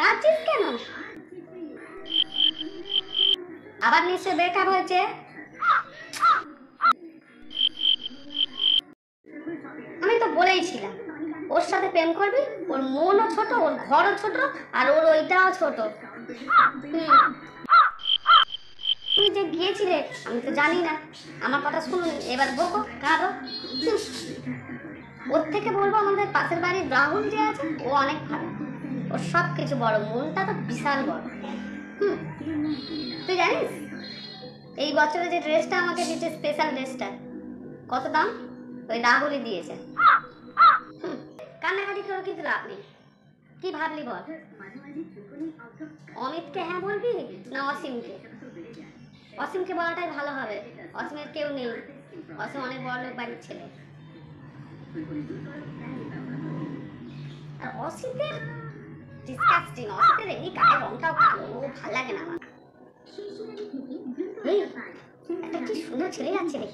কাঁদছিস কেন? আবার নিশ্চয় ব্রেকআপ হয়েছে। আমি তো বলেইছিলাম ওর সাথে প্রেম করবি, ওর মনও ছোট, ওর ঘরও ছোট, আর ওর ওইটাও ছোট। তুই যে গিয়েছিলে আমি তো জানি না, আমার কথা শুনুন, এবার বকো কাঁদো। ওর থেকে বলবো আমাদের পাশের বাড়ির রাহুল যে আছে ও অনেক ভালো, ওর সব কিছু বড়, মনটা তো বিশাল বড়। তুই জানিস এই বছরে যে ড্রেসটা আমাকে দিয়েছে, স্পেশাল ড্রেসটা, কত দাম? ওই রাহুলই দিয়েছে। কান্নাকাটি করে কিন্তু লাভ নেই। কি ভাবলি বল? অমিতকে হ্যাঁ বলবি না অসীমকে? অসীমকে বলাটাই ভালো হবে, অসীমের কেউ নেই, অসীম অনেক বড় লোক বাড়ির ছেলে। আর অসীমের ডিসকাস্টিং, অসীমের এই গায়ের রংটাও কালো, ভালো লাগে না আমার। একটা কি সুন্দর ছেলে যাচ্ছে রে।